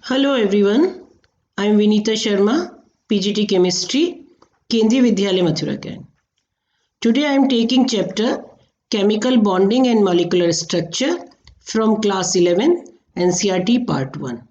Hello everyone, I am Vinita Sharma, PGT Chemistry, Kendriya Vidyalaya Mathuragan. Today I am taking chapter Chemical Bonding and Molecular Structure from class 11 NCERT part 1.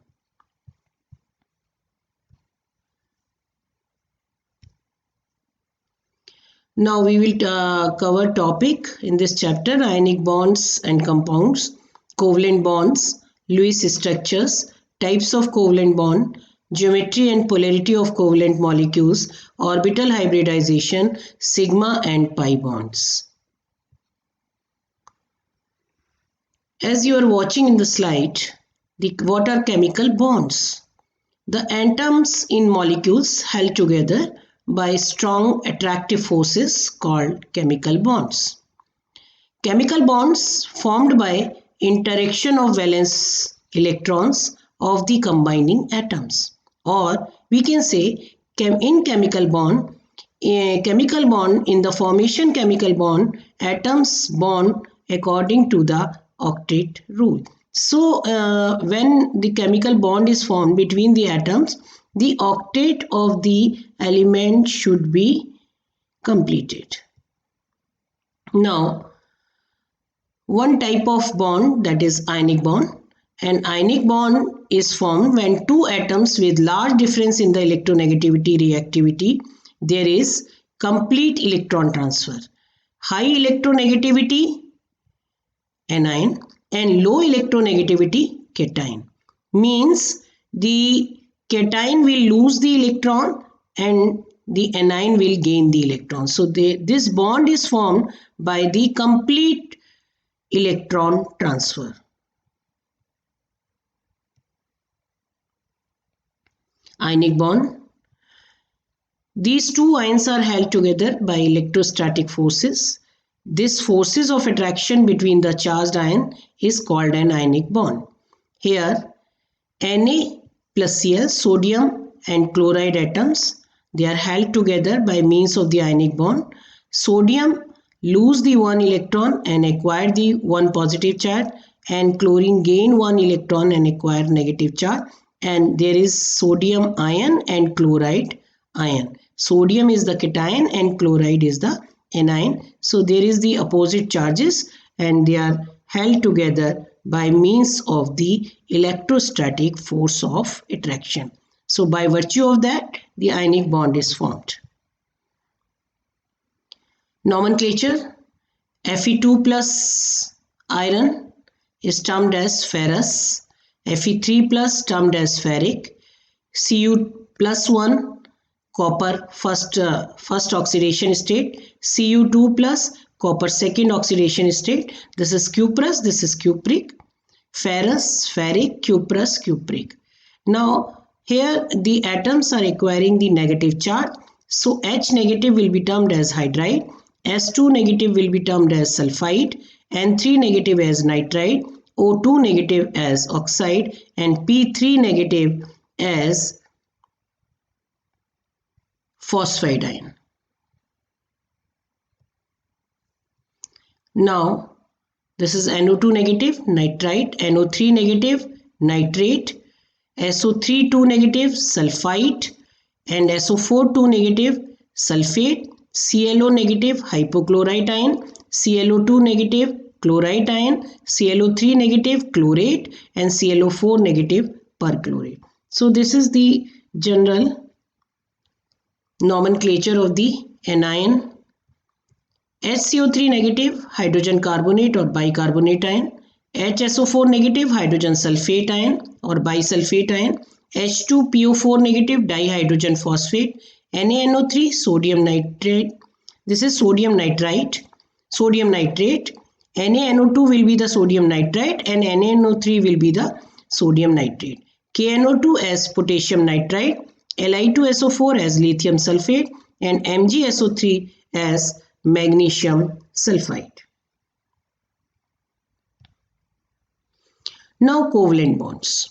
Now we will cover topic in this chapter ionic bonds and compounds, covalent bonds, Lewis structures, types of covalent bond, geometry and polarity of covalent molecules, orbital hybridization, sigma and pi bonds. As you are watching in the slide, what are chemical bonds? The atoms in molecules held together by strong attractive forces called chemical bonds. Chemical bonds formed by interaction of valence electrons of the combining atoms, or we can say in chemical bond in the formation chemical bond atoms bond according to the octet rule. So when the chemical bond is formed between the atoms, the octet of the element should be completed. Now, one type of bond, that is ionic bond. An ionic bond is formed when two atoms with large difference in the electronegativity reactivity, there is complete electron transfer. High electronegativity anion and low electronegativity cation means the cation will lose the electron and the anion will gain the electron. So this bond is formed by the complete electron transfer. Ionic bond. These two ions are held together by electrostatic forces. This forces of attraction between the charged ion is called an ionic bond. Here, Na plus Cl, sodium and chloride atoms, they are held together by means of the ionic bond. Sodium lose the one electron and acquire the one positive charge, and chlorine gain one electron and acquire negative charge, and there is sodium ion and chloride ion. Sodium is the cation and chloride is the anion. So there is the opposite charges and they are held together by means of the electrostatic force of attraction. So by virtue of that, the ionic bond is formed. Nomenclature: Fe2 plus iron is termed as ferrous, Fe3 plus termed as ferric, Cu plus 1 copper first oxidation state, Cu2 plus copper second oxidation state. This is cuprous, this is cupric, ferrous, ferric, cuprous, cupric. Now here the atoms are acquiring the negative charge. So H negative will be termed as hydride, S2 negative will be termed as sulfide, N3 negative as nitride, O2 negative as oxide, and P3 negative as phosphide ion. Now this is NO2 negative, nitrite, NO3 negative, nitrate, SO3 2 negative, sulfite, and SO4 2 negative, sulfate, ClO negative, hypochlorite ion, ClO2 negative, chlorite ion, ClO3 negative, chlorate, and ClO4 negative, perchlorate. So this is the general nomenclature of the anion. HCO3 negative, hydrogen carbonate or bicarbonate ion, HSO4 negative, hydrogen sulfate ion or bisulfate ion, H2PO4 negative, dihydrogen phosphate, NaNO3, sodium nitrate. This is sodium nitrite, sodium nitrate. NaNO2 will be the sodium nitrite and NaNO3 will be the sodium nitrate. KNO2 as potassium nitrite, Li2SO4 as lithium sulfate, and MgSO3 as magnesium sulfide. Now covalent bonds.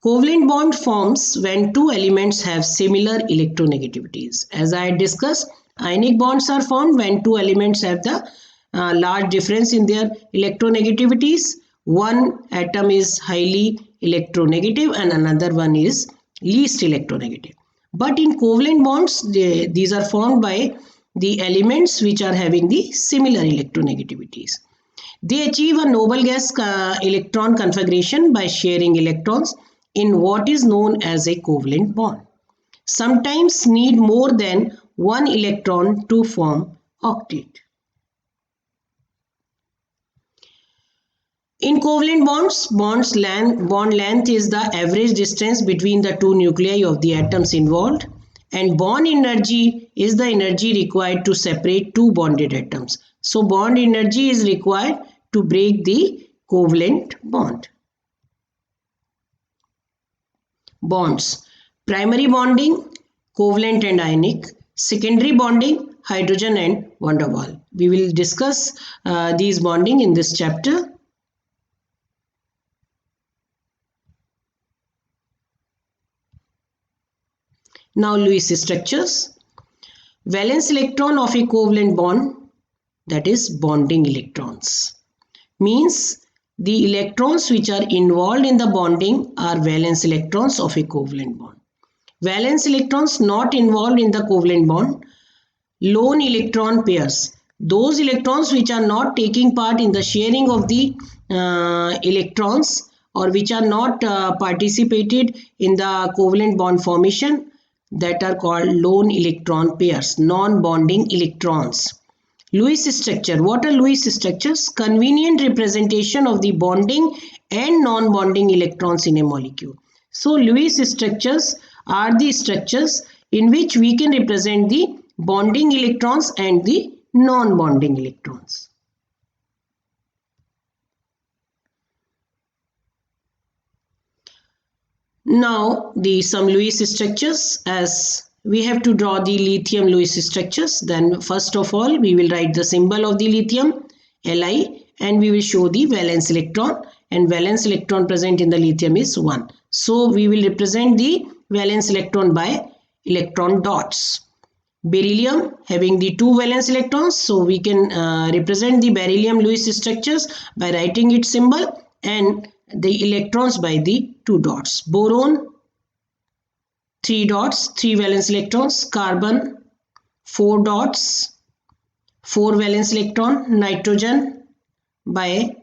Covalent bond forms when two elements have similar electronegativities. As I discussed, ionic bonds are formed when two elements have the large difference in their electronegativities, one atom is highly electronegative and another one is least electronegative. But in covalent bonds, these are formed by the elements which are having the similar electronegativities. They achieve a noble gas electron configuration by sharing electrons in what is known as a covalent bond. Sometimes need more than one electron to form octet. In covalent bonds, bond length is the average distance between the two nuclei of the atoms involved, and bond energy is the energy required to separate two bonded atoms. So bond energy is required to break the covalent bond. Bonds: primary bonding, covalent and ionic; secondary bonding, hydrogen and van der Waals. We will discuss these bonding in this chapter. Now Lewis structures. Valence electron of a covalent bond, that is bonding electrons, means the electrons which are involved in the bonding are valence electrons of a covalent bond. Valence electrons not involved in the covalent bond, lone electron pairs, those electrons which are not taking part in the sharing of the electrons or which are not participated in the covalent bond formation, that are called lone electron pairs, non-bonding electrons. Lewis structure. What are Lewis structures? Convenient representation of the bonding and non-bonding electrons in a molecule. So Lewis structures are the structures in which we can represent the bonding electrons and the non-bonding electrons. Now some Lewis structures, as we have to draw the lithium Lewis structures. Then first of all we will write the symbol of the lithium, Li, and we will show the valence electron, and valence electron present in the lithium is 1. So we will represent the valence electron by electron dots. Beryllium having the 2 valence electrons, so we can represent the beryllium Lewis structures by writing its symbol and the electrons by the 2 dots. Boron 3 dots, 3 valence electrons. Carbon 4 dots, 4 valence electron. Nitrogen by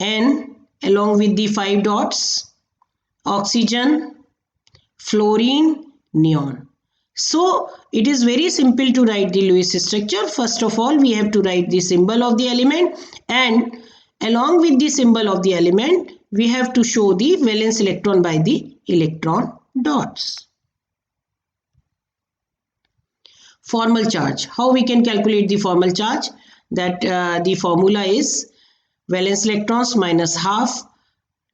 N along with the 5 dots. Oxygen, fluorine, neon. So it is very simple to write the Lewis structure. First of all we have to write the symbol of the element, and along with the symbol of the element we have to show the valence electron by the electron dots. Formal charge. How we can calculate the formal charge? That the formula is valence electrons minus half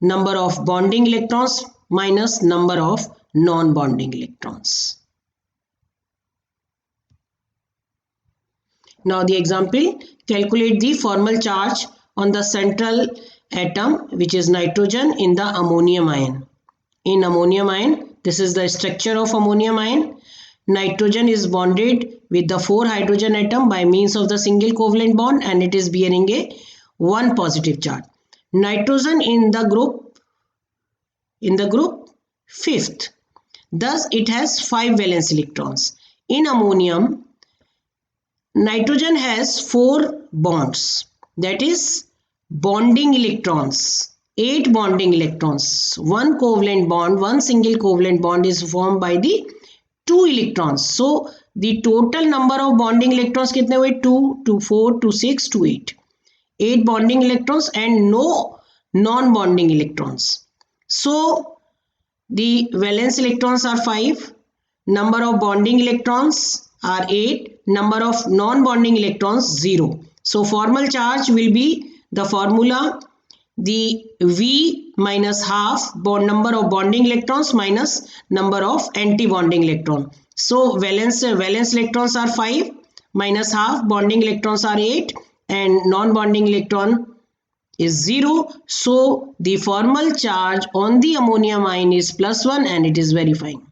number of bonding electrons minus number of non-bonding electrons. Now the example, calculate the formal charge on the central atom, which is nitrogen, in the ammonium ion. In ammonium ion, this is the structure of ammonium ion. Nitrogen is bonded with the 4 hydrogen atom by means of the single covalent bond, and it is bearing a 1 positive charge. Nitrogen in the group 5th. Thus it has 5 valence electrons. In ammonium, nitrogen has 4 bonds, that is bonding electrons, 8 bonding electrons. 1 covalent bond, 1 single covalent bond is formed by the 2 electrons. So the total number of bonding electrons कितने हुए? 2, 2, 4, 2, 6, 2, 8. 8 bonding electrons and no non-bonding electrons. So the valence electrons are 5, number of bonding electrons are 8, number of non-bonding electrons 0. So formal charge will be the formula, the V minus half bond number of bonding electrons minus number of anti-bonding electron. So valence electrons are 5 minus half, bonding electrons are 8 and non-bonding electron is 0. So the formal charge on the ammonium ion is +1 and it is verifying.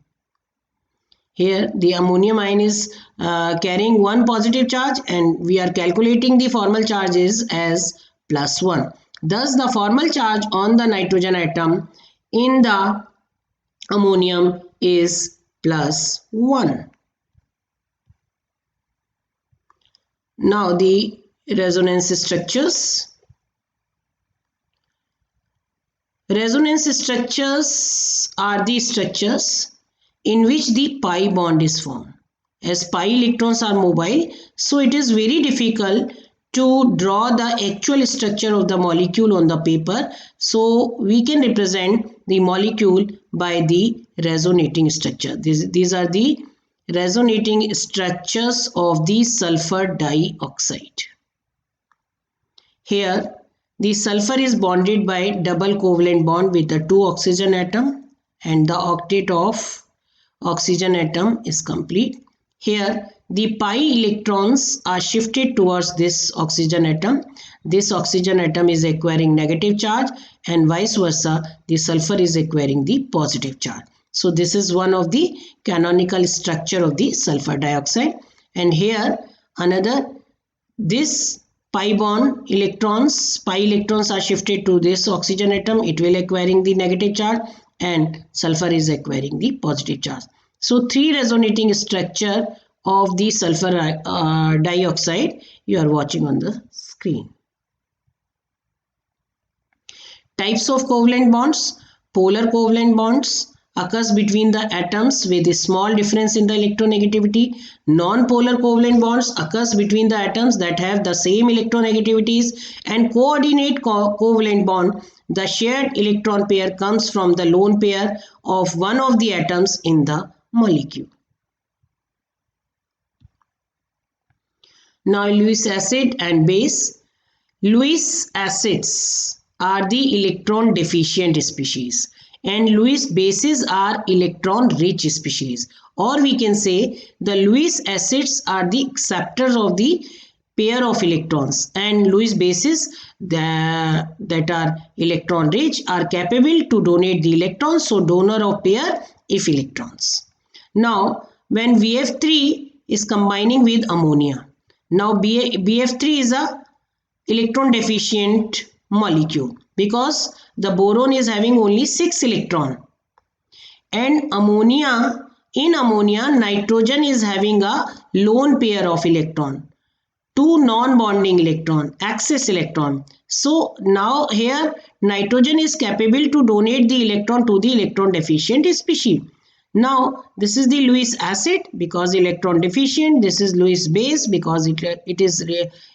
Here the ammonium ion is carrying 1 positive charge and we are calculating the formal charges as +1. Thus, the formal charge on the nitrogen atom in the ammonium is +1. Now, the resonance structures. Resonance structures are the structures in which the pi bond is formed. As pi electrons are mobile, so it is very difficult to draw the actual structure of the molecule on the paper. So we can represent the molecule by the resonating structure. These are the resonating structures of the sulfur dioxide. Here, the sulfur is bonded by double covalent bond with the 2 oxygen atom, and the octet of oxygen atom is complete. Here, the pi electrons are shifted towards this oxygen atom. This oxygen atom is acquiring negative charge, and vice versa, the sulfur is acquiring the positive charge. So this is one of the canonical structure of the sulfur dioxide. And here another, this pi electrons are shifted to this oxygen atom. It will acquiring the negative charge, and sulfur is acquiring the positive charge. So 3 resonating structure of the sulfur dioxide you are watching on the screen. Types of covalent bonds. Polar covalent bonds occurs between the atoms with a small difference in the electronegativity. Non-polar covalent bonds occurs between the atoms that have the same electronegativities. And coordinate covalent bond, the shared electron pair comes from the lone pair of one of the atoms in the molecule. Now, Lewis acid and base. Lewis acids are the electron deficient species, and Lewis bases are electron rich species, or we can say the Lewis acids are the acceptors of the pair of electrons, and Lewis bases that are electron rich are capable to donate the electrons, so donor of pair if electrons. Now, when BF3 is combining with ammonia, now BF3 is a electron deficient molecule because the boron is having only 6 electron, and in ammonia nitrogen is having a lone pair of electron, 2 non-bonding electron, excess electron. So now here nitrogen is capable to donate the electron to the electron deficient species. Now this is the Lewis acid because electron deficient. This is Lewis base because it is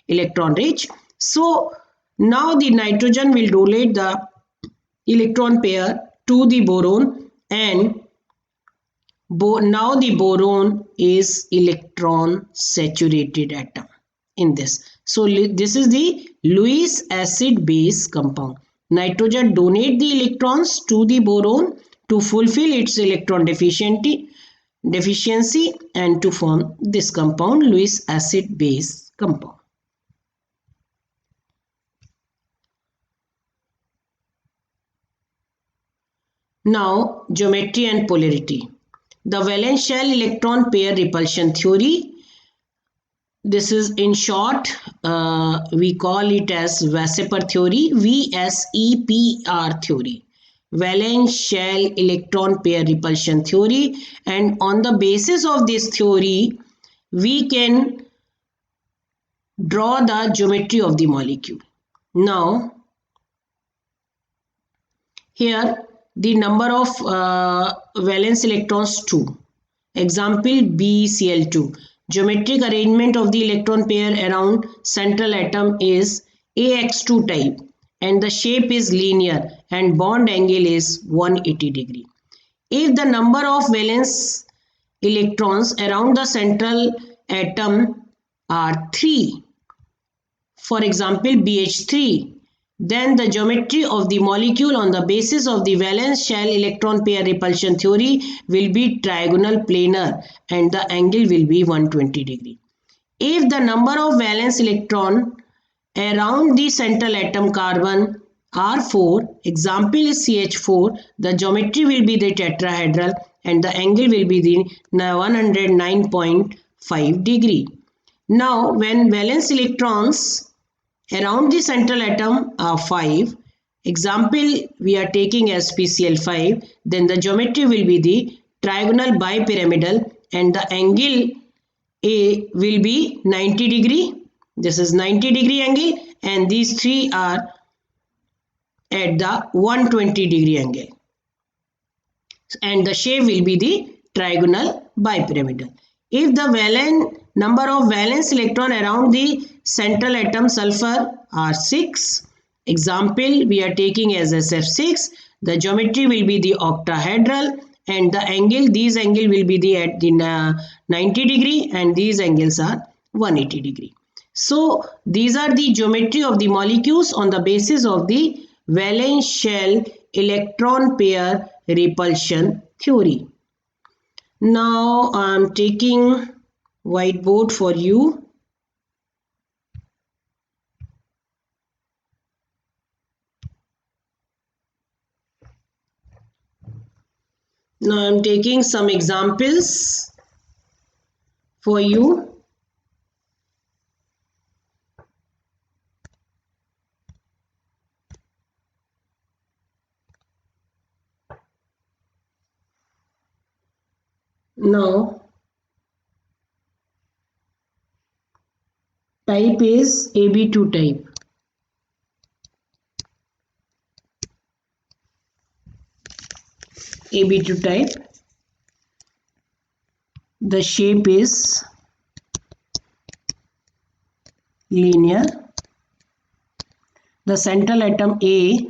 electron rich. So now the nitrogen will donate the electron pair to the boron, and now the boron is electron saturated atom in this. So this is the Lewis acid base compound. Nitrogen donate the electrons to the boron to fulfill its electron deficiency and to form this compound, Lewis acid base compound. Now, geometry and polarity. The valence shell electron pair repulsion theory. This is in short, we call it as VSEPR theory, VSEPR theory. Valence shell electron pair repulsion theory, and on the basis of this theory we can draw the geometry of the molecule. Now here the number of valence electrons 2, example BCl2. Geometric arrangement of the electron pair around central atom is AX2 type, and the shape is linear and bond angle is 180 degree. If the number of valence electrons around the central atom are 3, for example BH3, then the geometry of the molecule on the basis of the valence shell electron pair repulsion theory will be trigonal planar and the angle will be 120 degree. If the number of valence electron around the central atom carbon are 4, example is CH4, the geometry will be the tetrahedral and the angle will be the 109.5 degree. Now when valence electrons Around the central atom are 5. Example we are taking as PCl5. Then the geometry will be the trigonal bipyramidal and the angle A will be 90°. This is 90° angle and these three are at the 120° angle. And the shape will be the trigonal bipyramidal. If the number of valence electron around the central atom sulfur are 6, example we are taking as SF6, the geometry will be the octahedral and the angle, these angle will be the at the 90° and these angles are 180°. So these are the geometry of the molecules on the basis of the valence shell electron pair repulsion theory. Now I am taking whiteboard for you. Now I am taking some examples for you. Now type is AB2 type. AB2 type. The shape is linear. The central atom A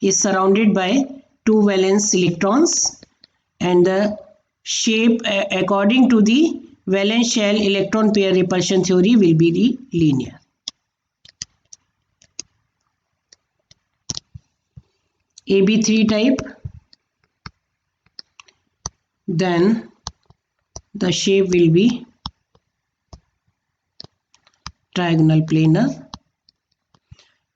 is surrounded by 2 valence electrons and the shape according to the valence shell electron pair repulsion theory will be the linear. AB3 type, then the shape will be trigonal planar.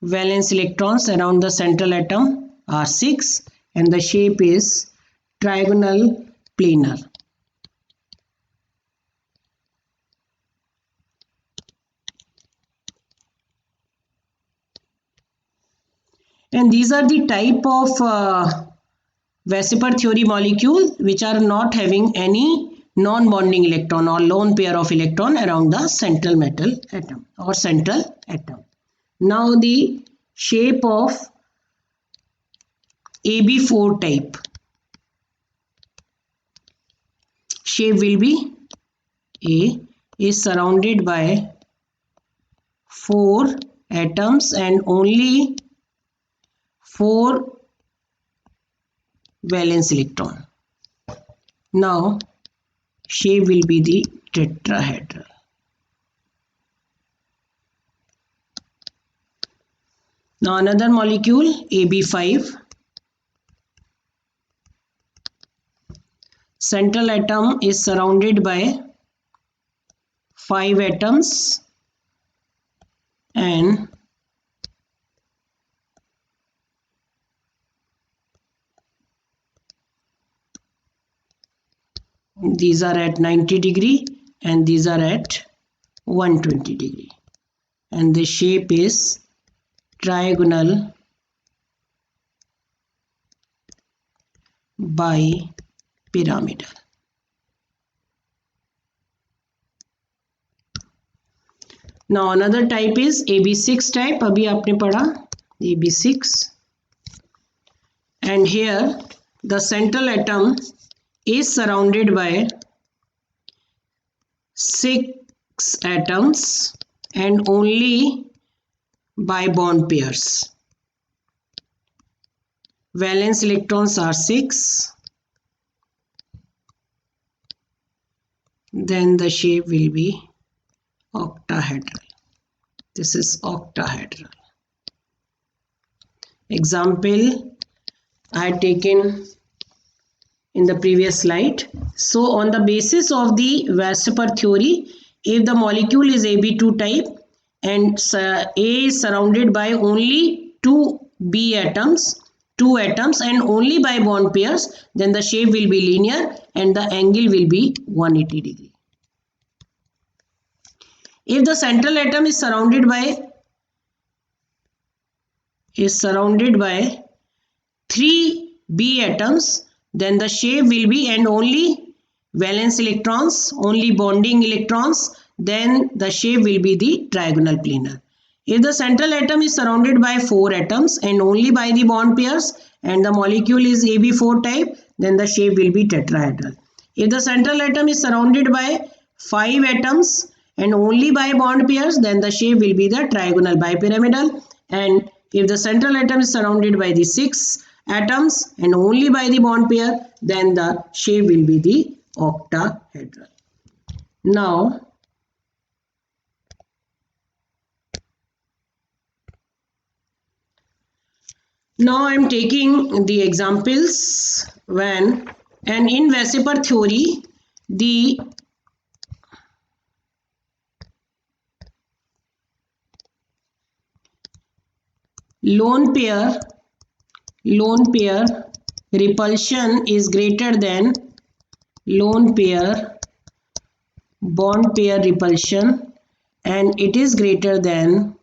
Valence electrons around the central atom are 6 and the shape is trigonal planar. And these are the type of Weissenberg theory molecule which are not having any non-bonding electron or lone pair of electron around the central metal atom or central atom. Now the shape of AB4 type. Shape will be A is surrounded by 4 atoms and only 4 valence electron. Now shape will be the tetrahedral. Now another molecule AB5. Central atom is surrounded by 5 atoms and these are at 90° and these are at 120° and the shape is trigonal bipyramidal. Now another type is AB6 type. अभी आपने पढ़ा AB6 and here the central atom is surrounded by 6 atoms and only by bond pairs. Valence electrons are 6. Then the shape will be octahedral. This is octahedral. Example I had taken in the previous slide. So on the basis of the Weissenberg theory, if the molecule is AB2 type and A is surrounded by only 2 B atoms, 2 atoms and only by bond pairs, then the shape will be linear and the angle will be 180°. If the central atom is surrounded by is surrounded by 3 B atoms, then the shape will be, and only valence electrons, only bonding electrons, then the shape will be the trigonal planar. If the central atom is surrounded by 4 atoms and only by the bond pairs, and the molecule is AB4 type, then the shape will be tetrahedral. If the central atom is surrounded by 5 atoms and only by bond pairs, then the shape will be the trigonal bipyramidal. And if the central atom is surrounded by the 6 atoms and only by the bond pair, then the shape will be the octahedral. Now I am taking the examples when, and in Weissenberg theory, the lone pair repulsion is greater than lone pair bond pair repulsion, and it is greater than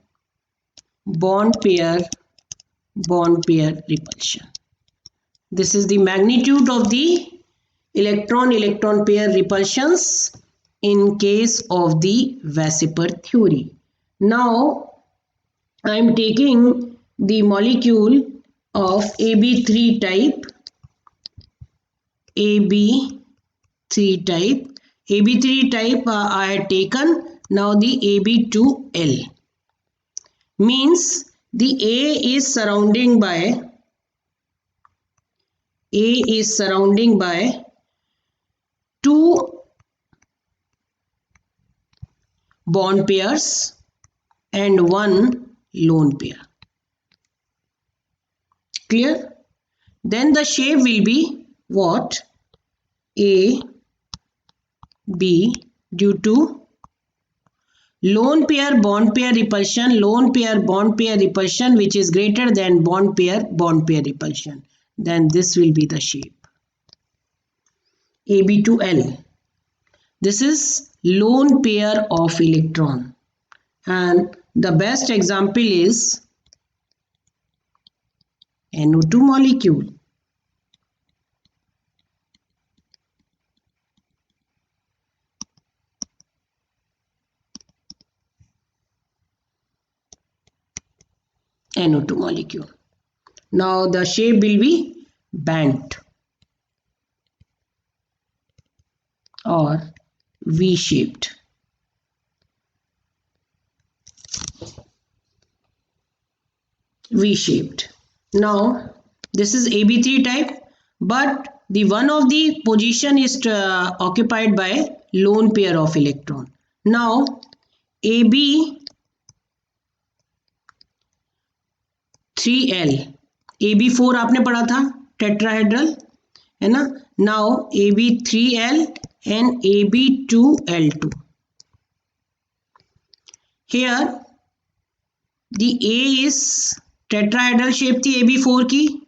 bond pair repulsion. This is the magnitude of the electron pair repulsions in case of the Weissenberg theory. Now I am taking the molecule of AB3 type. AB3 type I had taken. Now the AB2L means the A is surrounding by two bond pairs and one lone pair. Clear? Then the shape will be what? A, B, due to lone pair bond pair repulsion, which is greater than bond pair repulsion. Then this will be the shape. AB2L. This is lone pair of electron. And the best example is NO2 molecule. NO2 molecule. Now the shape will be bent or V-shaped. Now this is AB3 type, but the one of the position is occupied by lone pair of electron. Now AB3L, AB4 आपने पढ़ा था tetrahedral है ना. Now AB3L and AB2L2. Here the A is tetrahedral shape थी AB4 की.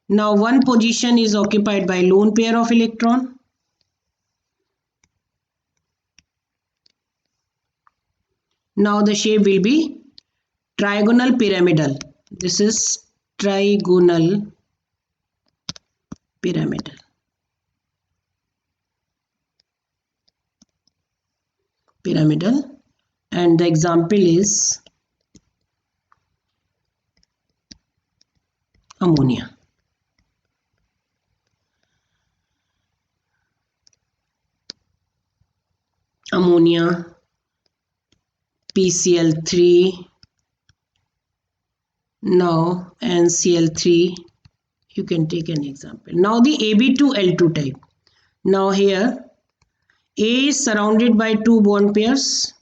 Now one position is occupied by lone pair of electron. Now the shape will be trigonal pyramidal. This is trigonal pyramidal. And the example is ammonia. PCl3, now NCl3. You can take an example. Now the AB2L2 type. Now here A is surrounded by two bond pairs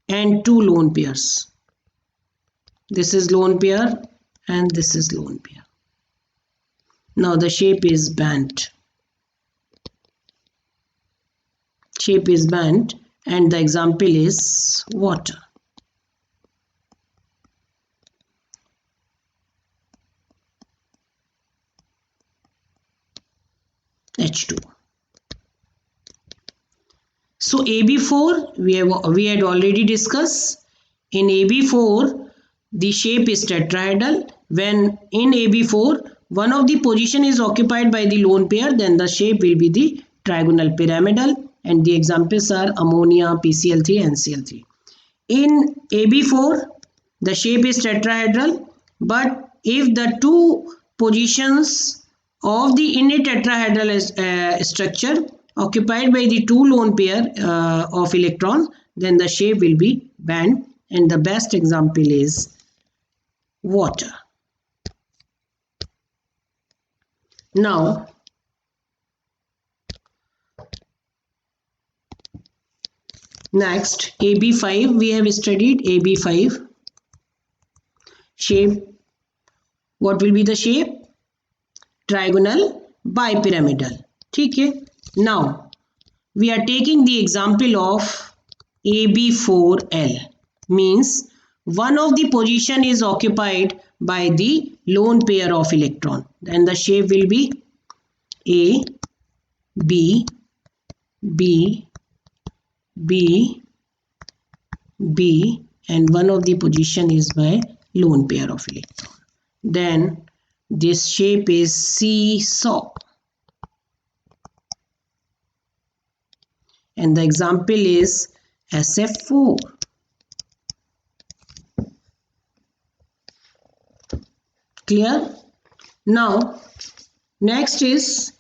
and two lone pairs. This is lone pair and this is lone pair. Now the shape is bent. And the example is water. H2. So AB4 we had already discussed. In AB4 the shape is tetrahedral. When in AB4 one of the position is occupied by the lone pair, then the shape will be the trigonal pyramidal, and the examples are ammonia, PCl3, NCl3. In AB4 the shape is tetrahedral, but if the two positions of the in a tetrahedral structure occupied by the two lone pair of electrons, then the shape will be band, and the best example is water. Now next, AB5 we have studied. AB5 shape, what will be the shape? Trigonal bipyramidal. ठीक है. Now we are taking the example of AB4L, means one of the position is occupied by the lone pair of electron, then the shape will be A, B, B, B, B, and one of the position is by lone pair of electron. Then this shape is seesaw, and the example is SF4. Clear? Now next is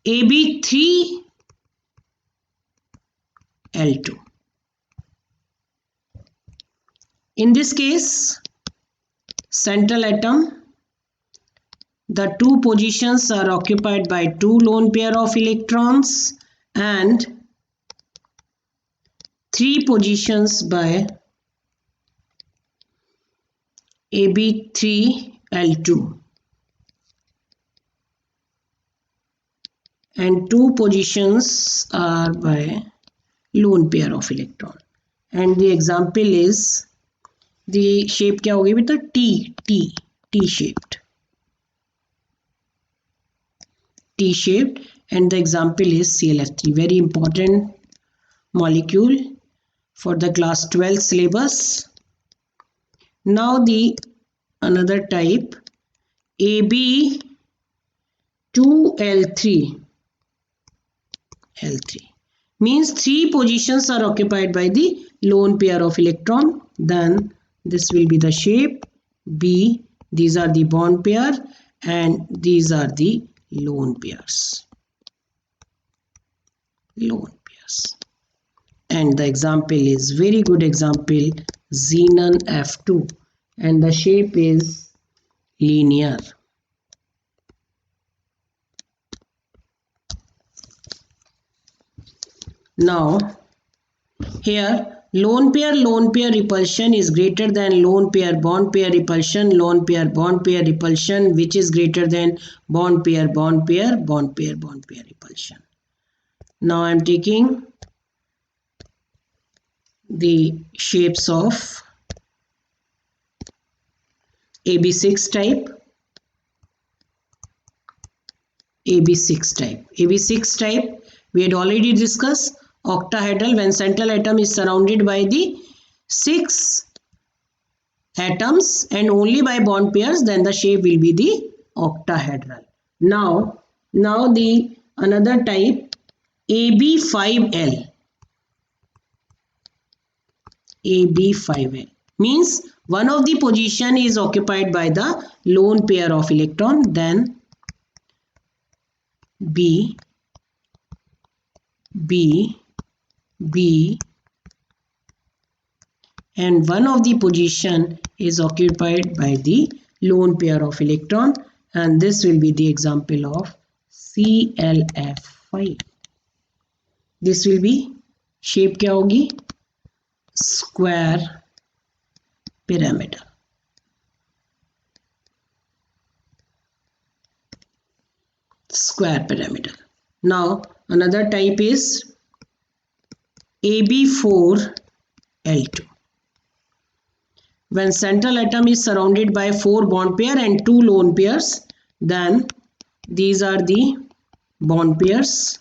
AB3L2. In this case, central atom, the two positions are occupied by two lone pair of electrons and three positions by AB3L2 and two positions are by lone pair of electron, and the example is, the shape क्या होगी बेटा? T shaped, and the example is ClF3. Very important molecule for the class 12 syllabus. Now the another type, AB2L3, means three positions are occupied by the lone pair of electron, then this will be the shape B. These are the bond pair and these are the lone pairs. And the example is very good example, xenon F2, and the shape is linear. Now here lone pair repulsion is greater than lone pair bond pair repulsion, lone pair bond pair repulsion, which is greater than bond pair repulsion. Now I am taking the shapes of AB6 type. AB6 type we had already discussed, octahedral. When central atom is surrounded by the 6 atoms and only by bond pairs, then the shape will be the octahedral. Now the another type, AB5L. AB5L means one of the position is occupied by the lone pair of electron, then B, and one of the position is occupied by the lone pair of electron, and this will be the example of ClF5. This will be shape क्या होगी? Square pyramidal. Now another type is AB4L2. When central atom is surrounded by 4 bond pair and 2 lone pairs, then these are the bond pairs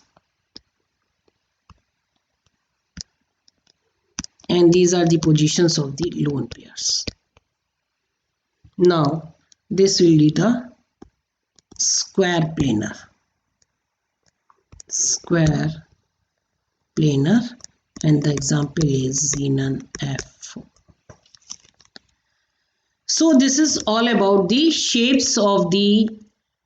and these are the positions of the lone pairs. Now this will be the square planar. And the example is xenon F4. So this is all about the shapes of the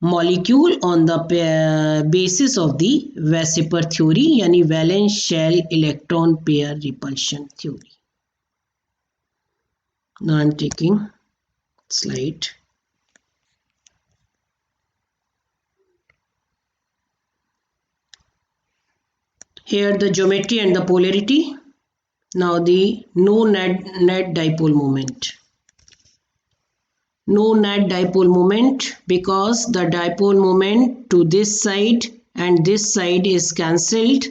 molecule on the basis of the Weissenberg theory, यानी valence shell electron pair repulsion theory. Now I am taking slide. Here the geometry and the polarity. Now the no net dipole moment. No net dipole moment because the dipole moment to this side and this side is cancelled,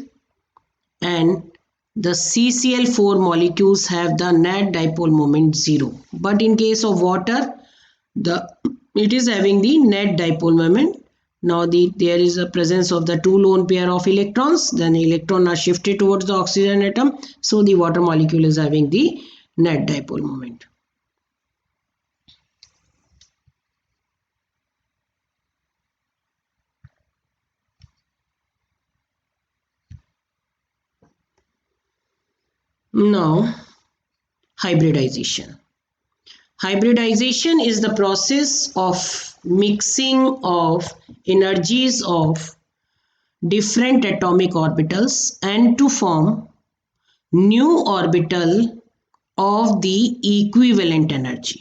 and the CCl4 molecules have the net dipole moment 0. But in case of water, it is having the net dipole moment. Now there is a presence of the two lone pair of electrons, then electron are shifted towards the oxygen atom, so the water molecule is having the net dipole moment. Now hybridization. Hybridization is the process of mixing of energies of different atomic orbitals and to form new orbital of the equivalent energy.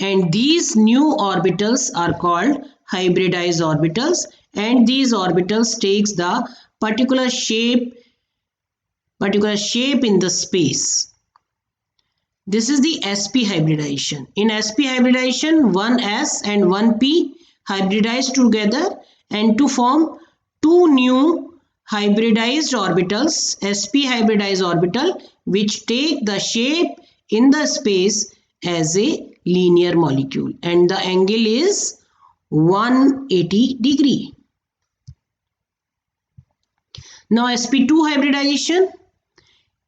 And these new orbitals are called hybridized orbitals, and these orbitals takes the particular shape in the space. This is the sp hybridization. In sp hybridization, 1s and 1p hybridize together and to form two new hybridized orbitals, sp hybridized orbital, which take the shape in the space as a linear molecule, and the angle is 180 degree. Now sp2 hybridization.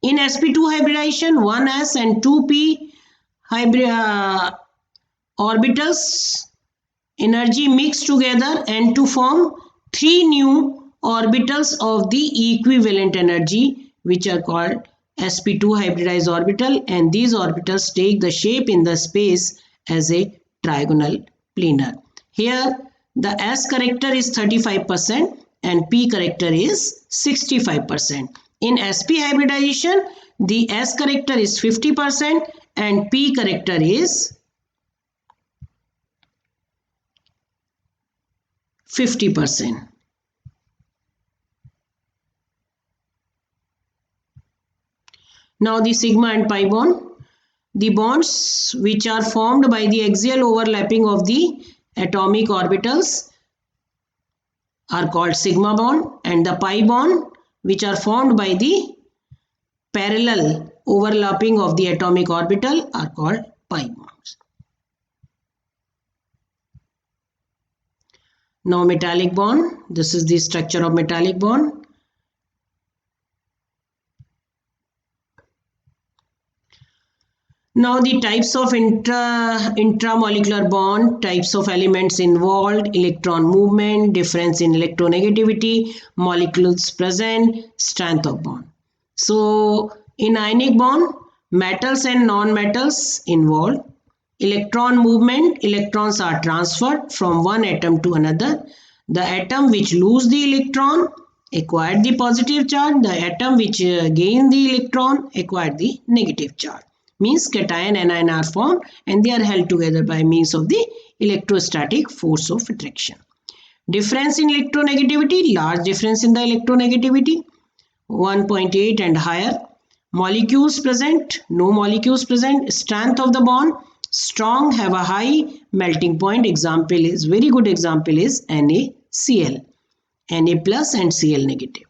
In sp2 hybridization, 1s and 2p orbitals energy mix together and to form three new orbitals of the equivalent energy, which are called sp2 hybridized orbital, and these orbitals take the shape in the space as a trigonal planar. Here the s character is 35% and p character is 65%. In sp hybridization, the s character is 50% and p character is 50%. Now the sigma and pi bond. The bonds which are formed by the axial overlapping of the atomic orbitals are called sigma bond, and the pi bond which are formed by the parallel overlapping of the atomic orbital are called pi bonds. Now metallic bond. This is the structure of metallic bond. Now the types of intramolecular bond, types of elements involved, electron movement, difference in electronegativity, molecules present, strength of bond. So in ionic bond, metals and non-metals involved. Electron movement, electrons are transferred from one atom to another. The atom which lose the electron acquired the positive charge. The atom which gain the electron acquired the negative charge. Means cation and anion are formed and they are held together by means of the electrostatic force of attraction. Difference in electronegativity, large difference in the electronegativity, 1.8 and higher. Molecules present, no molecules present. Strength of the bond, strong, have a high melting point. Example is, very good example is NaCl, Na plus and Cl negative.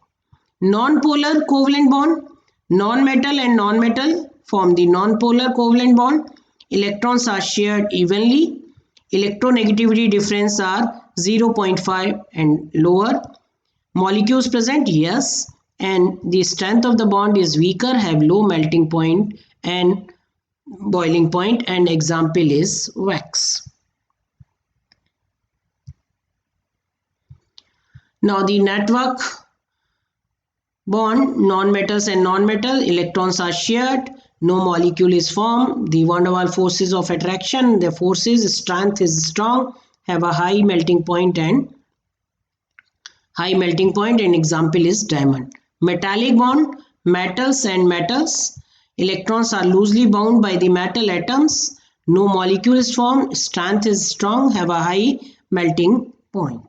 Non-polar covalent bond, non-metal and non-metal form the non-polar covalent bond. Electrons are shared evenly. Electronegativity difference are 0.5 and lower. Molecules present, yes, and the strength of the bond is weaker, have low melting point, and boiling point, and example is wax. Now the network bond, non-metals and non-metal, electrons are shared, no molecule is formed, the van der Waals forces of attraction, the forces strength is strong, have a high melting point and example is diamond. Metallic bond, metals and metals, electrons are loosely bound by the metal atoms, no molecule is formed, strength is strong, have a high melting point.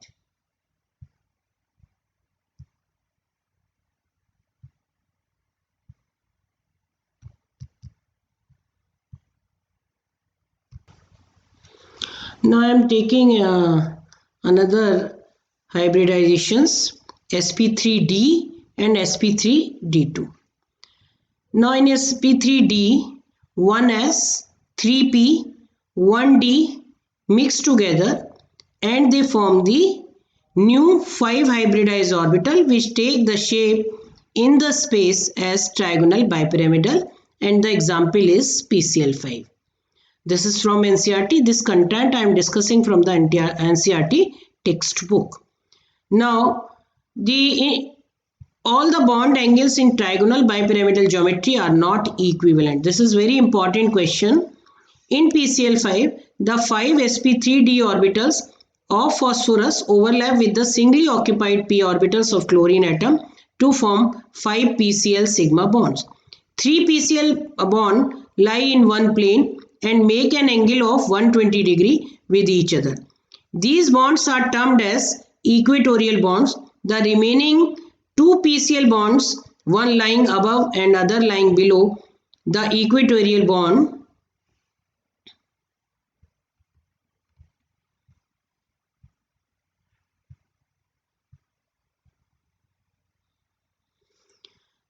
Now I am taking another hybridizations, sp3d and sp3d2. Now in sp3d, 1s, 3p, 1d mix together and they form the new 5 hybridized orbital which take the shape in the space as trigonal bipyramidal, and the example is PCl5. This is from NCERT. This content I am discussing from the NCERT textbook. Now, all the bond angles in trigonal bipyramidal geometry are not equivalent. This is very important question. In PCl5, the 5 sp3d orbitals of phosphorus overlap with the singly occupied p orbitals of chlorine atom to form 5 PCl sigma bonds. 3 PCl bond lie in one plane and make an angle of 120 degree with each other. These bonds are termed as equatorial bonds. The remaining 2 PCl bonds, one lying above and other lying below the equatorial bond,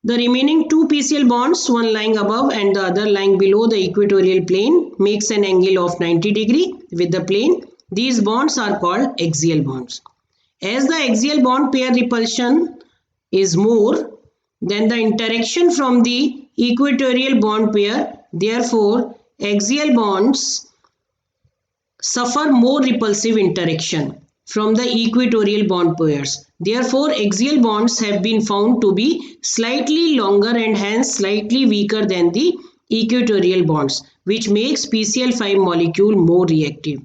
the remaining 2 PCl bonds, one lying above and the other lying below the equatorial plane, makes an angle of 90 degree with the plane. These bonds are called axial bonds. As the axial bond pair repulsion is more than the interaction from the equatorial bond pair, therefore axial bonds suffer more repulsive interaction from the equatorial bond pairs. Therefore, axial bonds have been found to be slightly longer and hence slightly weaker than the equatorial bonds, which makes PCl5 molecule more reactive.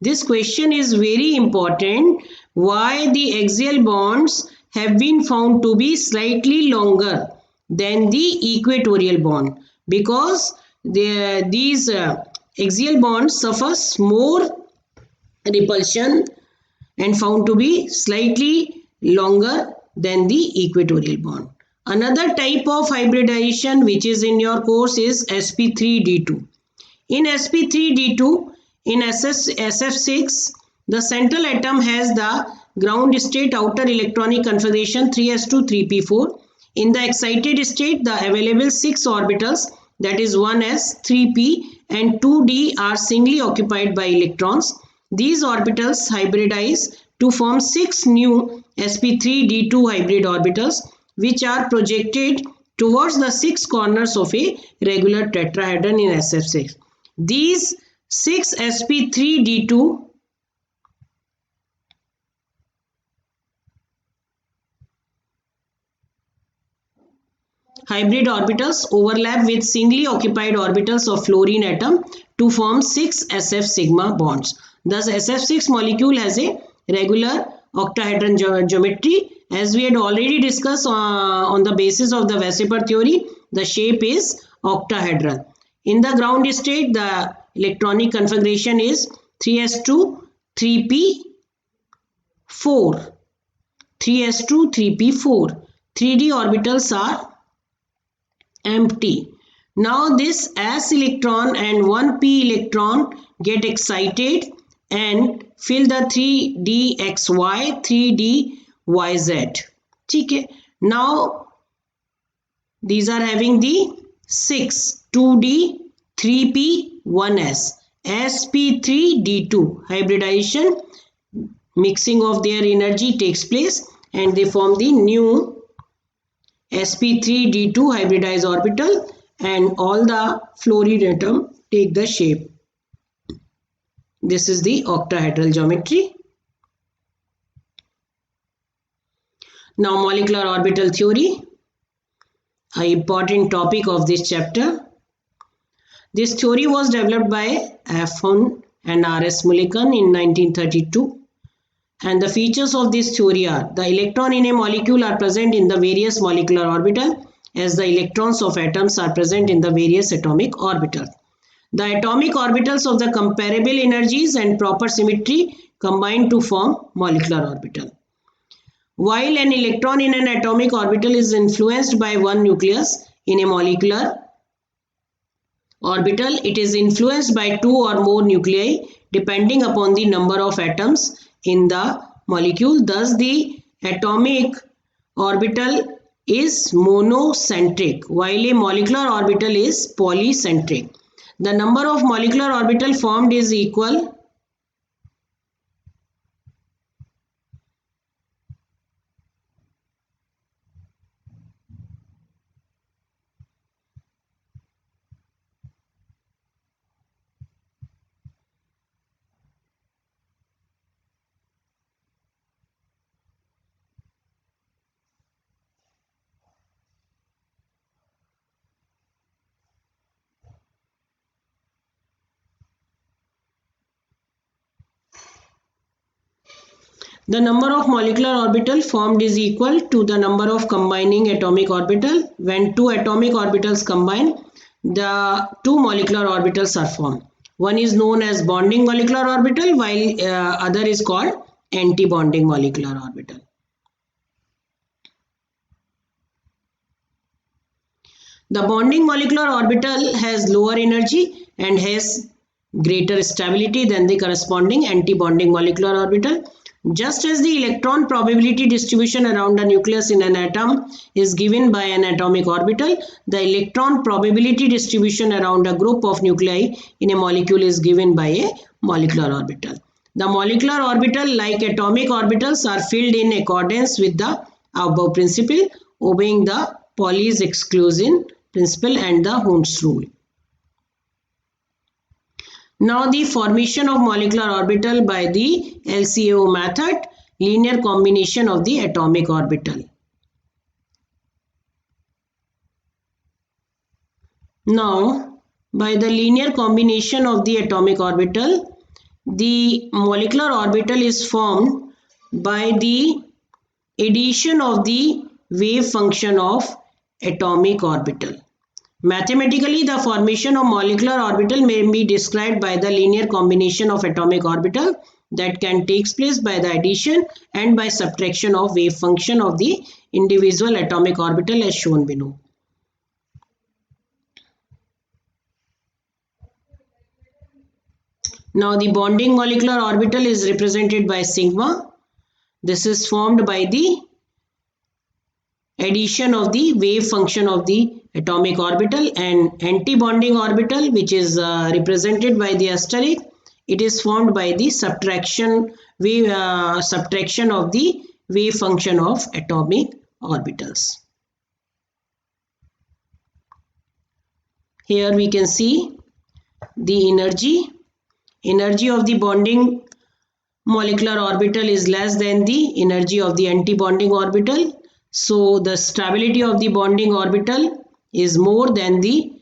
This question is very important. Why the axial bonds have been found to be slightly longer than the equatorial bond? Because these axial bonds suffers more repulsion and found to be slightly longer than the equatorial bond. Another type of hybridization which is in your course is sp3d2. In sp3d2, in SF6, the central atom has the ground state outer electronic configuration 3s2 3p4. In the excited state, the available 6 orbitals, that is 1s, 3p and 2d, are singly occupied by electrons. These orbitals hybridize to form 6 new sp3d2 hybrid orbitals which are projected towards the 6 corners of a regular tetrahedron in SF6. These 6 sp3d2 hybrid orbitals overlap with singly occupied orbitals of fluorine atom to form 6 SF sigma bonds. Thus, SF6 molecule has a regular octahedron geometry. As we had already discussed on the basis of the Weissenberg theory, the shape is octahedral. In the ground state, the electronic configuration is 3s2 3p4. 3s2 3p4. 3d orbitals are empty. Now this s electron and 1p electron get excited and fill the 3dxy 3dyz. Okay. Now these are having the 6 2d 3p 1s sp3d2 hybridization, mixing of their energy takes place and they form the new sp3d2 hybridized orbital and all the fluorine atom take the shape. This is the octahedral geometry. Now molecular orbital theory, an important topic of this chapter. This theory was developed by F. Hahn and R. S. Mulliken in 1932. And the features of this theory are: the electron in a molecule are present in the various molecular orbital as the electrons of atoms are present in the various atomic orbitals. The atomic orbitals of the comparable energies and proper symmetry combine to form molecular orbital. While an electron in an atomic orbital is influenced by one nucleus in a molecular orbital, it is influenced by two or more nuclei depending upon the number of atoms in the molecule. Thus, the atomic orbital is monocentric while a molecular orbital is polycentric. The number of molecular orbital formed is equal the number of molecular orbital formed is equal to the number of combining atomic orbital. When two atomic orbitals combine, the two molecular orbitals are formed. One is known as bonding molecular orbital while other is called anti-bonding molecular orbital. The bonding molecular orbital has lower energy and has greater stability than the corresponding anti-bonding molecular orbital. Just as the electron probability distribution around a nucleus in an atom is given by an atomic orbital, the electron probability distribution around a group of nuclei in a molecule is given by a molecular orbital. The molecular orbital, like atomic orbitals, are filled in accordance with the above principle, obeying the Pauli's exclusion principle and the Hund's rule. Now the formation of molecular orbital by the LCAO method, linear combination of the atomic orbital. Now by the linear combination of the atomic orbital, the molecular orbital is formed by the addition of the wave function of atomic orbital. Mathematically, the formation of molecular orbital may be described by the linear combination of atomic orbital that can take place by the addition and by subtraction of wave function of the individual atomic orbital as shown below. Now the bonding molecular orbital is represented by sigma. This is formed by the addition of the wave function of the atomic orbital, and anti-bonding orbital, which is represented by the asterisk, it is formed by the subtraction of the wave function of atomic orbitals. Here we can see the energy of the bonding molecular orbital is less than the energy of the anti-bonding orbital. So the stability of the bonding orbital is more than the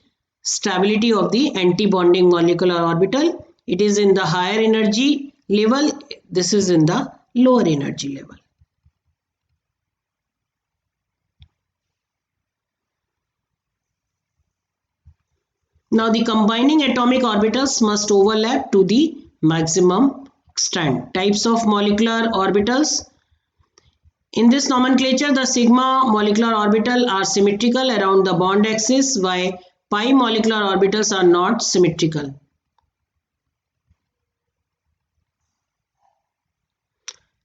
stability of the anti-bonding molecular orbital. It is in the higher energy level. This is in the lower energy level. Now the combining atomic orbitals must overlap to the maximum extent. Types of molecular orbitals. In this nomenclature, the sigma molecular orbital are symmetrical around the bond axis, while pi molecular orbitals are not symmetrical.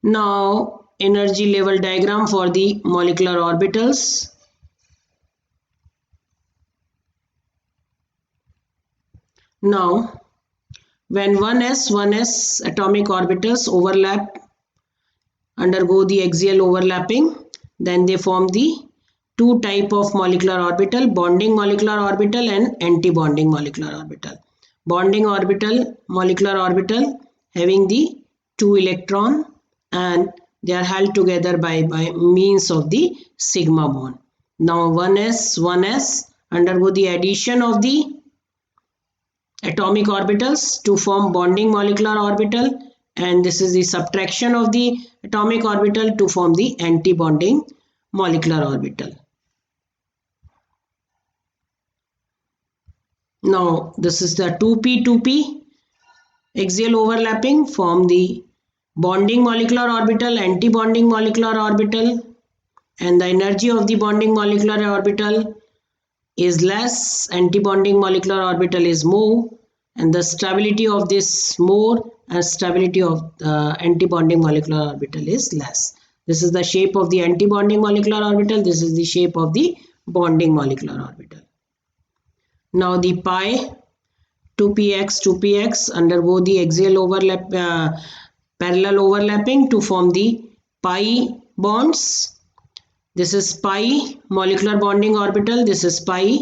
Now, energy level diagram for the molecular orbitals. Now, when 1s atomic orbitals undergo the axial overlapping, then they form the two type of molecular orbital: bonding molecular orbital and anti-bonding molecular orbital. Bonding orbital, molecular orbital having the two electron and they are held together by means of the sigma bond. Now 1s undergo the addition of the atomic orbitals to form bonding molecular orbital, and this is the subtraction of the atomic orbital to form the anti-bonding molecular orbital. Now this is the 2p axial overlapping form the bonding molecular orbital, anti-bonding molecular orbital, and the energy of the bonding molecular orbital is less, anti-bonding molecular orbital is more, and the stability of this more and stability of the anti-bonding molecular orbital is less. This is the shape of the anti-bonding molecular orbital. This is the shape of the bonding molecular orbital. Now the pi 2px undergo the axial overlap, parallel overlapping to form the pi bonds. This is pi molecular bonding orbital, this is pi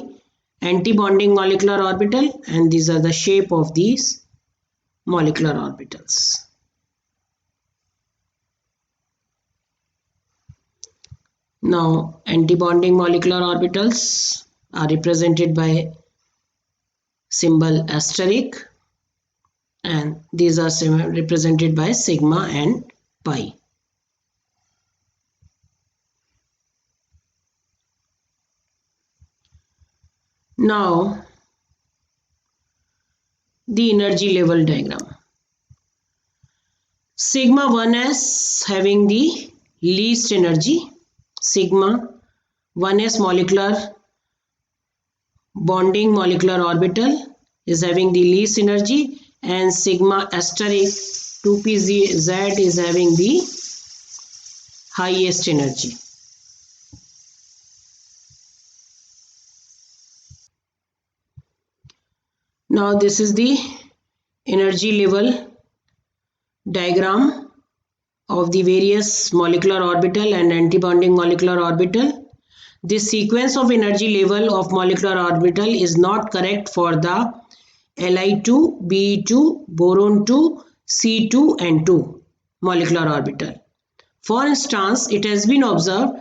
anti-bonding molecular orbital, and these are the shape of these molecular orbitals. Now anti-bonding molecular orbitals are represented by symbol asterisk, and these are represented by sigma and pi. Now the energy level diagram. Sigma 1s having the least energy, sigma 1s molecular bonding molecular orbital is having the least energy, and sigma asterisk 2pz is having the highest energy. Now this is the energy level diagram of the various molecular orbital and anti-bonding molecular orbital. This sequence of energy level of molecular orbital is not correct for the Li2, Be2, boron 2, C2 and 2 molecular orbital. For instance, it has been observed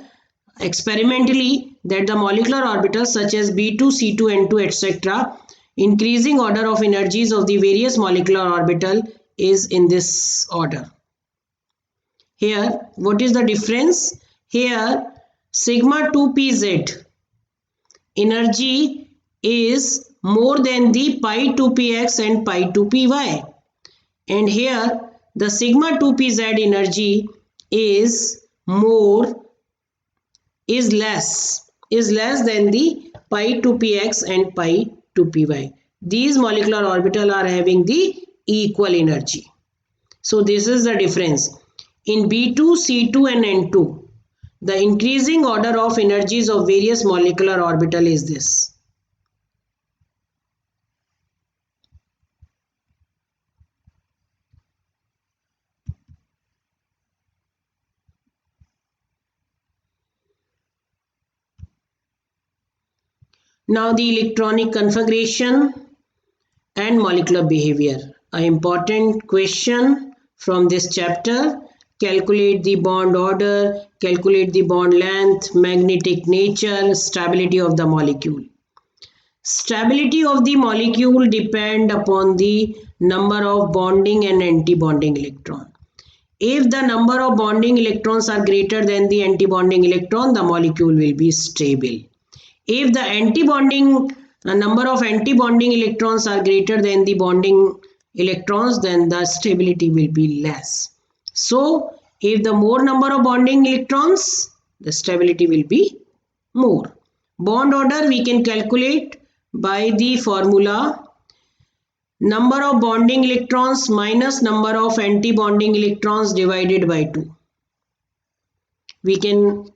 experimentally that the molecular orbitals such as B2, C2, N2, etc. increasing order of energies of the various molecular orbital is in this order. Here, what is the difference? Here, sigma 2pz energy is more than the pi 2px and pi 2py, and here the sigma 2pz energy is less than the pi 2px and pi 2py. These molecular orbital are having the equal energy. So this is the difference. In B2, C2 and N2, the increasing order of energies of various molecular orbital is this. Now the electronic configuration and molecular behavior. An important question from this chapter: calculate the bond order, calculate the bond length, magnetic nature, stability of the molecule. Stability of the molecule depend upon the number of bonding and anti-bonding electron. If the number of bonding electrons are greater than the anti-bonding electron, the molecule will be stable. If the number of anti-bonding electrons are greater than the bonding electrons, then the stability will be less. So, if the more number of bonding electrons, the stability will be more. Bond order we can calculate by the formula number of bonding electrons minus number of anti-bonding electrons divided by 2. We can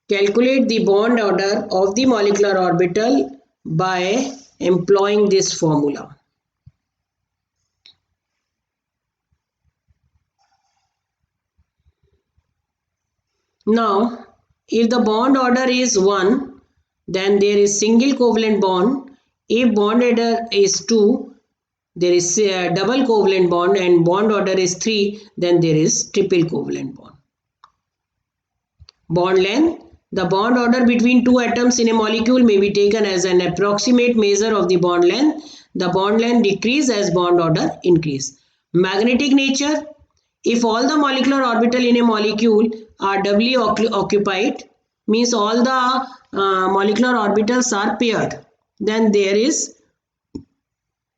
calculate the bond order of the molecular orbital by employing this formula. Now, if the bond order is 1, then there is single covalent bond. If bond order is 2, there is a double covalent bond, and bond order is 3, then there is triple covalent bond. Bond length. The bond order between two atoms in a molecule may be taken as an approximate measure of the bond length. The bond length decreases as bond order increase. Magnetic nature. If all the molecular orbital in a molecule are doubly occupied, means all the molecular orbitals are paired, then there is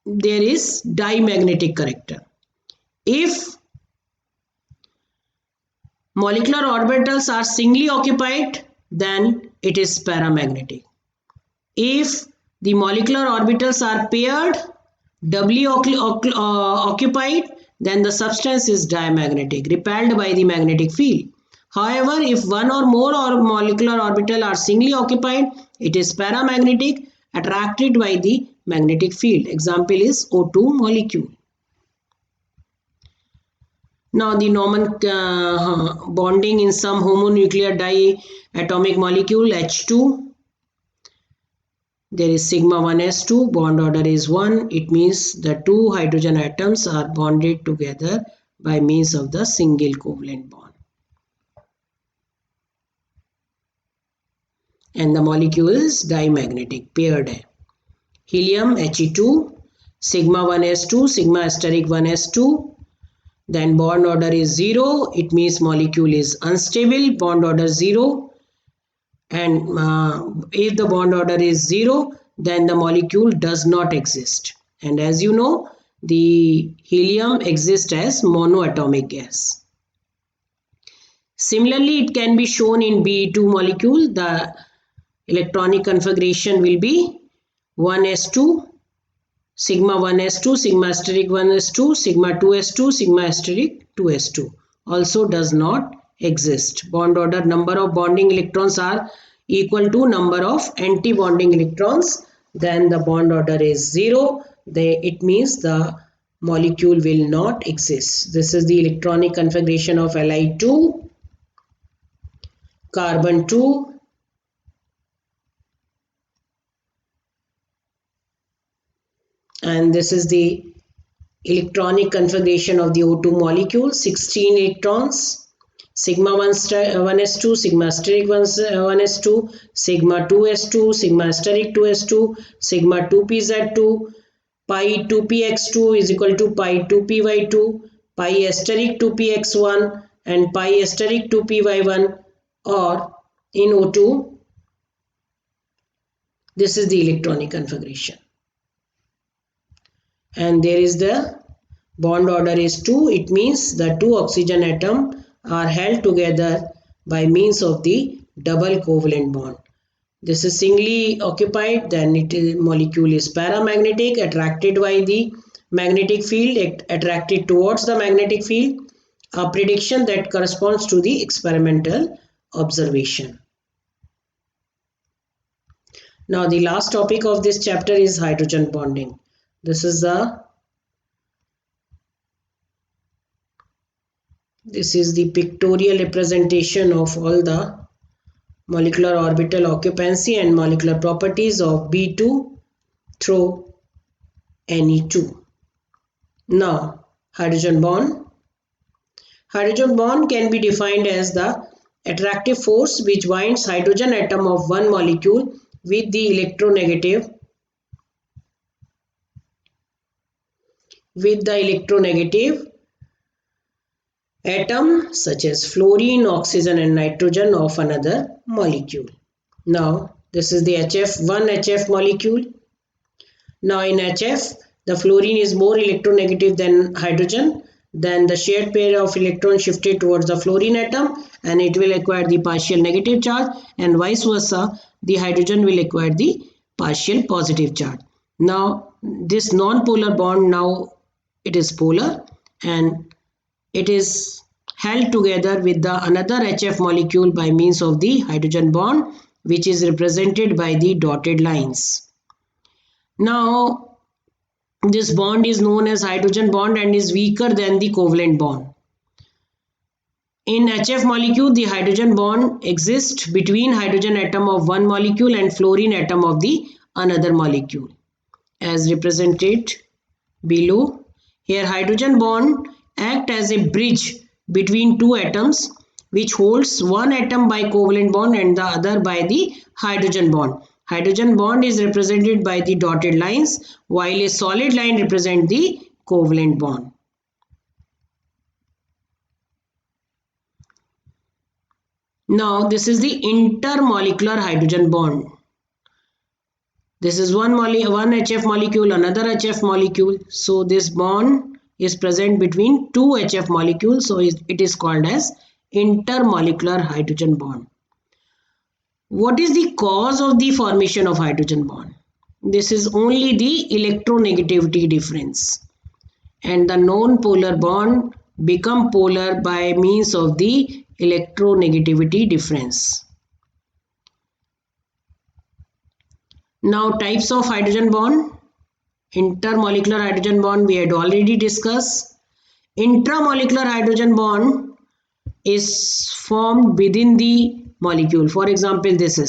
dimagnetic character. If molecular orbitals are singly occupied, then it is paramagnetic. If the molecular orbitals are paired, doubly occupied, then the substance is diamagnetic, repelled by the magnetic field. However, if one or more molecular orbital are singly occupied, it is paramagnetic, attracted by the magnetic field. Example is O2 molecule. Now the normal bonding in some homonuclear diatomic molecule H2, there is sigma 1s2, bond order is 1. It means the two hydrogen atoms are bonded together by means of the single covalent bond. And the molecule is dimagnetic, paired. Helium He2, sigma 1s2, sigma asterisk 1s2. Then bond order is 0. It means molecule is unstable, bond order 0. And if the bond order is 0, then the molecule does not exist. And as you know, the helium exists as monoatomic gas. Similarly, it can be shown in Be2 molecule. The electronic configuration will be 1s2, sigma 1s2, sigma asterisk 1s2, sigma 2s2, sigma asterisk 2s2. Also does not exist. Bond order, number of bonding electrons are equal to number of anti-bonding electrons. Then the bond order is 0. It means the molecule will not exist. This is the electronic configuration of Li2, carbon 2, and this is the electronic configuration of the O2 molecule. 16 electrons, sigma 1s2, sigma asterisk 1s2, sigma 2s2, sigma asterisk 2s2, sigma 2pz2, pi 2px2 is equal to pi 2py2, pi asterisk 2px1, and pi asterisk 2py1. Or in O2, this is the electronic configuration. And there is the bond order is 2. It means the two oxygen atoms are held together by means of the double covalent bond. This is singly occupied, then molecule is paramagnetic, attracted by the magnetic field, attracted towards the magnetic field. A prediction that corresponds to the experimental observation. Now the last topic of this chapter is hydrogen bonding. This is the pictorial representation of all the molecular orbital occupancy and molecular properties of B2 through Ne2. Now, hydrogen bond. Hydrogen bond can be defined as the attractive force which binds hydrogen atom of one molecule with the electronegative atom such as fluorine, oxygen and nitrogen of another molecule. Now this is the HF molecule. Now in HF, the fluorine is more electronegative than hydrogen. Then the shared pair of electrons shifted towards the fluorine atom and it will acquire the partial negative charge, and vice versa, the hydrogen will acquire the partial positive charge. Now this non-polar bond, now it is polar and it is held together with the another HF molecule by means of the hydrogen bond, which is represented by the dotted lines. Now this bond is known as hydrogen bond and is weaker than the covalent bond. In HF molecule, the hydrogen bond exists between hydrogen atom of one molecule and fluorine atom of the another molecule, as represented below. Here hydrogen bond act as a bridge between two atoms which holds one atom by covalent bond and the other by the hydrogen bond. Hydrogen bond is represented by the dotted lines while a solid line represents the covalent bond. Now this is the intermolecular hydrogen bond. This is one HF molecule, another HF molecule. So this bond is present between two HF molecules. So it is called as intermolecular hydrogen bond. What is the cause of the formation of hydrogen bond? This is only the electronegativity difference. And the non-polar bond become polar by means of the electronegativity difference. Now types of hydrogen bond. Intermolecular hydrogen bond we had already discussed. Intramolecular hydrogen bond is formed within the molecule. For example, this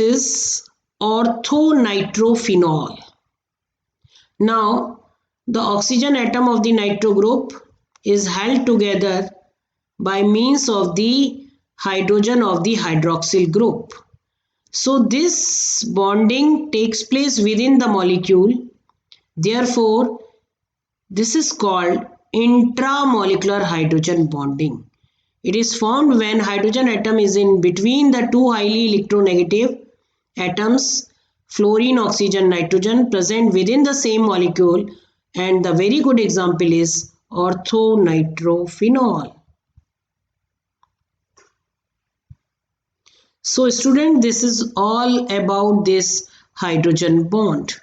is orthonitrophenol. Now the oxygen atom of the nitro group is held together by means of the hydrogen of the hydroxyl group. So this bonding takes place within the molecule. Therefore, this is called intramolecular hydrogen bonding. It is formed when hydrogen atom is in between the two highly electronegative atoms, fluorine, oxygen, nitrogen, present within the same molecule, and the very good example is orthonitrophenol. So student, this is all about this hydrogen bond.